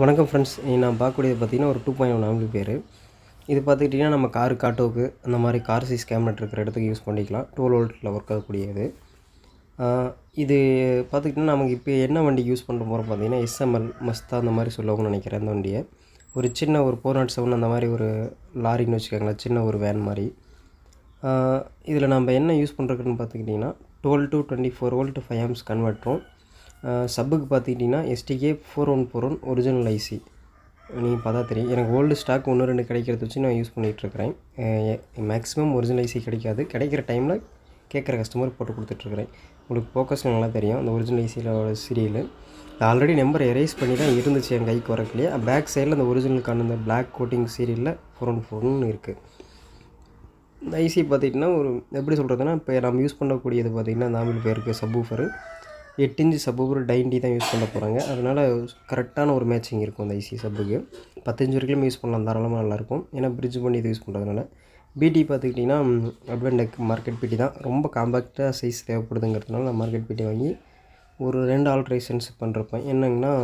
வணக்கம் ஃப்ரெண்ட்ஸ். நான் பார்க்கக்கூடியது பார்த்திங்கன்னா ஒரு 2.1 ஆம்பிளிஃபையர். இது பார்த்துக்கிட்டிங்கன்னா நம்ம காருக்கு, ஆட்டோவுக்கு அந்த மாதிரி கார் சைஸ் கேபினட் இருக்கிற இடத்துக்கு யூஸ் பண்ணிக்கலாம். 12 வோல்ட்டில் ஒர்க் ஆகக்கூடியது. இது பார்த்துக்கிட்டிங்கன்னா நமக்கு இப்போ என்ன வண்டி யூஸ் பண்ண போகிறோம் பார்த்திங்கன்னா SML மஸ்தா அந்த மாதிரி சொல்லுவாங்கன்னு நினைக்கிறேன். அந்த வண்டியை ஒரு சின்ன ஒரு 407 அந்த மாதிரி ஒரு லாரின்னு வச்சுக்கோங்களேன், சின்ன ஒரு வேன் மாதிரி. இதில் நம்ம என்ன யூஸ் பண்ணுறதுன்னு பார்த்துக்கிட்டிங்கன்னா 12 to 24 வோல்ட் 5 ஆம்ப்ஸ் கன்வெர்ட்டரும். சப்புக்கு பார்த்துக்கிட்டிங்கன்னா STK 4141 ஒரிஜினல் ஐசி. நீங்கள் பார்த்தா தெரியும். எனக்கு ஓல்டு ஸ்டாக் 1-2 கிடைக்கிறத வச்சு நான் யூஸ் பண்ணிகிட்ருக்கிறேன். மேக்ஸிமம் ஒரிஜினல் ஐசி கிடைக்காது. கிடைக்கிற டைமில் கேட்குற கஸ்டமர் போட்டு கொடுத்துட்ருக்குறேன். உங்களுக்கு ஃபோக்கஸ் நல்லா தெரியும் அந்த ஒரிஜினல் ஐசியில் சீரியல். ஆல்ரெடி நம்பர் எரேஸ் பண்ணி தான் இருந்துச்சு என் கைக்கு வரக்குள்ளேயே. பேக் சைடில் அந்த ஒரிஜினலுக்கான அந்த பிளாக் கோட்டிங் சீரியலில் 4141 இருக்குது. இந்த ஐசி பார்த்திங்கன்னா ஒரு எப்படி சொல்கிறதுனா, இப்போ நம்ம யூஸ் பண்ணக்கூடியது பார்த்திங்கன்னா அந்த ஆம்பிளிஃபையருக்கு சப்வூஃபரு 8 இன்ச் சப்வூஃபர் டைன்டி தான் யூஸ் பண்ண போகிறாங்க. அதனால் கரெக்டான ஒரு மேட்சிங் இருக்கும் அந்த ஐசி சப்புக்கு. 10 இன்ச் வரைக்கும் யூஸ் பண்ணலாம், தாராளமாக நல்லாயிருக்கும். ஏன்னா பிரிட்ஜ் பண்ணி இது யூஸ் பண்ணுறதுனால. பிடி பார்த்துக்கிட்டிங்கன்னா அட்வான்டெக் மார்க்கெட் பிடி தான். ரொம்ப காம்பேக்டாக சைஸ் தேவைப்படுதுங்கிறதுனால நான் மார்க்கெட் பிடி வாங்கி ஒரு 2 ஆல்ட்ரேஷன்ஸ் பண்ணிருப்பேன். என்னங்கன்னா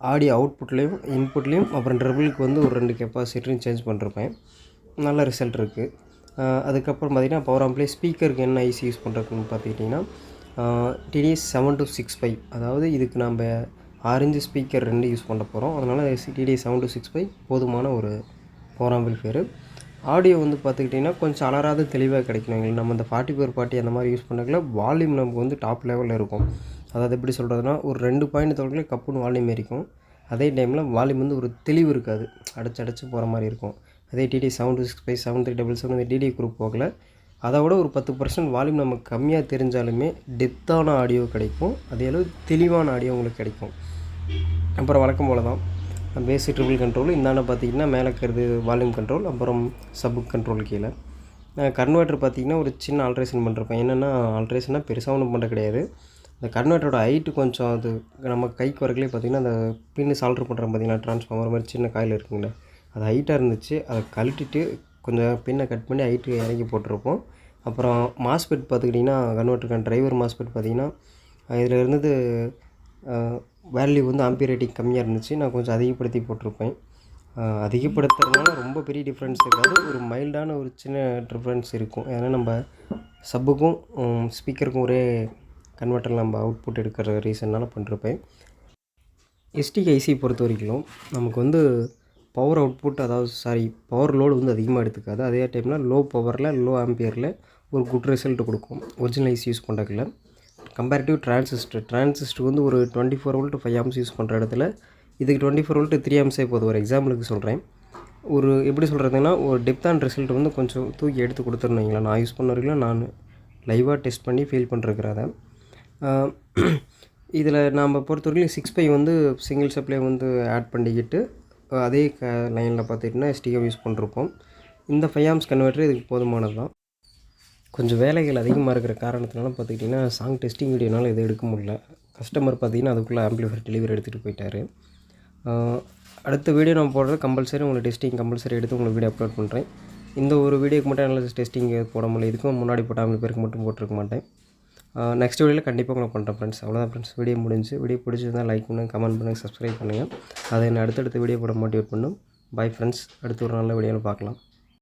ஆடியோ அவுட்புட்லேயும் இன்புட்லேயும் அப்புறம் ட்ரிபிளுக்கு வந்து ஒரு 2 கெப்பாசிட்டரையும் சேஞ்ச் பண்ணிருப்பேன். நல்ல ரிசல்ட் இருக்குது. அதுக்கப்புறம் பார்த்திங்கன்னா பவர் ஆம்ப்லேயே ஸ்பீக்கருக்கு என்ன ஐசி யூஸ் பண்ணுறதுன்னு பார்த்துக்கிட்டிங்கன்னா TDS 7265. அதாவது இதுக்கு நம்ம 6 இன்ச் ஸ்பீக்கர் 2 யூஸ் பண்ண போகிறோம். அதனால் TDS 7265 போதுமான ஒரு பவர் ஆம்பிளிஃபையர். ஆடியோ வந்து பார்த்துக்கிட்டிங்கன்னா கொஞ்சம் அலராத தெளிவாக கிடைக்கணும் எங்களுக்கு. நம்ம இந்த 4440 அந்த மாதிரி யூஸ் பண்ணக்குள்ள வால்யூம் நமக்கு வந்து டாப் லெவலில் இருக்கும். அதாவது எப்படி சொல்கிறதுனா, ஒரு 2 பாயிண்ட் தொலைவில் கப்புன்னு வால்யூம் இருக்கும். அதே டைமில் வால்யூம் வந்து ஒரு தெளிவு இருக்காது, அடைச்சு போகிற மாதிரி இருக்கும். அதே TDS 7265 7377 இந்த DD குரூப் போகல. அதை விட ஒரு 10% வால்யூம் நமக்கு கம்மியாக தெரிஞ்சாலுமே டெப்த்தான ஆடியோ கிடைக்கும். அதே அளவு தெளிவான ஆடியோ உங்களுக்கு கிடைக்கும். அப்புறம் வழக்கம் போல் தான் பேஸ் ட்ரிபிள் கண்ட்ரோல். இந்தாண்ட பார்த்திங்கன்னா மேலே இருக்கிறது வால்யூம் கண்ட்ரோல், அப்புறம் சப்பு கண்ட்ரோல் கீழே. கன்வெர்ட்டர் பார்த்திங்கன்னா ஒரு சின்ன ஆல்ட்ரேஷன் பண்ணிருப்பேன். என்னென்னா ஆல்ட்ரேஷனாக பெருசாக ஒன்றும் பண்ணுற கிடையாது. இந்த கன்வெர்ட்டரோட ஹைட்டு கொஞ்சம் அது நம்ம கைக்கு வரக்குள்ளே பார்த்திங்கன்னா அந்த பின்னு சால்ட்ரு பண்ணுறோம் பார்த்திங்கன்னா, ட்ரான்ஸ்ஃபார்மர் மாதிரி சின்ன காயில் இருக்குங்களே, அது ஹைட்டாக இருந்துச்சு. அதை கழட்டிட்டு கொஞ்சம் பின்னை கட் பண்ணி ஹைட்டு இறக்கி போட்டிருப்போம். அப்புறம் மாஸ்பெட் பார்த்துக்கிட்டிங்கன்னா கன்வெர்ட்டருக்கான டிரைவர் மாஸ்பெட் பார்த்திங்கன்னா இதில் இருந்தது வேல்யூ வந்து ஆம்பியர் ரேட்டிங் கம்மியாக இருந்துச்சு. நான் கொஞ்சம் அதிகப்படுத்தி போட்டிருப்பேன். அதிகப்படுத்துறதுனால ரொம்ப பெரிய டிஃப்ரென்ஸ் இருக்காது, ஒரு மைல்டான ஒரு சின்ன டிஃப்ரென்ஸ் இருக்கும். ஏன்னா நம்ம சப்புக்கும் ஸ்பீக்கருக்கும் ஒரே கன்வெர்ட்டரில் நம்ம அவுட்புட் எடுக்கிற ரீசன்னால் பண்ணிருப்பேன். STK ஐசி பொறுத்த வரைக்கும் நமக்கு வந்து பவர் அவுட்புட், அதாவது பவர் லோடு வந்து அதிகமாக எடுத்துக்காது. அதே டைமில் லோ பவரில் லோ ஆம்பியரில் ஒரு குட் ரிசல்ட் கொடுக்கும் ஒரிஜினல் ஐசி யூஸ் பண்ணுறதுல. கம்பேரிட்டிவ் டிரான்சிஸ்டர் வந்து ஒரு 24 வோல்ட் 5 ஆம்ப்ஸ் யூஸ் பண்ணுற இடத்துல இதுக்கு 24 வோல்ட் 3 ஆம்ப்ஸே போதும். ஒரு எக்ஸாம்பிளுக்கு சொல்கிறேன். ஒரு எப்படி சொல்கிறதுன்னா, ஒரு டெப்த்தான ரிசல்ட் வந்து கொஞ்சம் தூக்கி எடுத்து கொடுத்துருந்தீங்களா. நான் யூஸ் பண்ண வரைக்கும் நான் லைவாக டெஸ்ட் பண்ணி ஃபீல் பண்ணிருக்கிறத. இதில் நாம் பொறுத்த வரைக்கும் 6π வந்து சிங்கிள் சப்ளை வந்து ஆட் பண்ணிக்கிட்டு அதே லைனில் பார்த்துக்கிட்டிங்கன்னா STK யூஸ் பண்ணிருப்போம். இந்த 5 ஆம்ப்ஸ் கன்வெர்ட்டர் இதுக்கு போதுமானது தான். கொஞ்சம் வேலைகள் அதிகமாக இருக்கிற காரணத்தினால பார்த்துக்கிட்டிங்கன்னா சாங் டெஸ்டிங் வீடியோனால் எதுவும் எடுக்க முடியல. கஸ்டமர் பார்த்திங்கன்னா அதுக்குள்ளே ஆம்பிளிஃபையர் டெலிவரி எடுத்துகிட்டு போயிட்டார். அடுத்த வீடியோ நான் போடுறது கம்பல்சரி உங்களுக்கு டெஸ்டிங் கம்பல்சரி எடுத்து உங்களுக்கு வீடியோ அப்லோட் பண்ணுறேன். இந்த ஒரு வீடியோக்கு மட்டும் என்னால் டெஸ்டிங் போட முடியல. இதுக்கும் முன்னாடி போட்ட ஆம்பிளிஃபையருக்கு மட்டும் போட்டிருக்க மாட்டேன். நெக்ஸ்ட் வீடியோவில் கண்டிப்பாக உங்களுக்கு பண்ணுறேன் ஃப்ரெண்ட்ஸ். அவ்வளோதான் ஃப்ரெண்ட்ஸ். வீடியோ முடிஞ்சு. வீடியோ பிடிச்சிருந்தால் லைக் பண்ணுங்கள், கமெண்ட் பண்ணுங்கள், சப்ஸ்கிரைப் பண்ணுங்கள். அதை என்ன அடுத்தடுத்த வீடியோ போட மோட்டிவேட் பண்ணும். Bye friends. அடுத்து ஒரு நல்ல வீடியோவில் பார்க்கலாம்.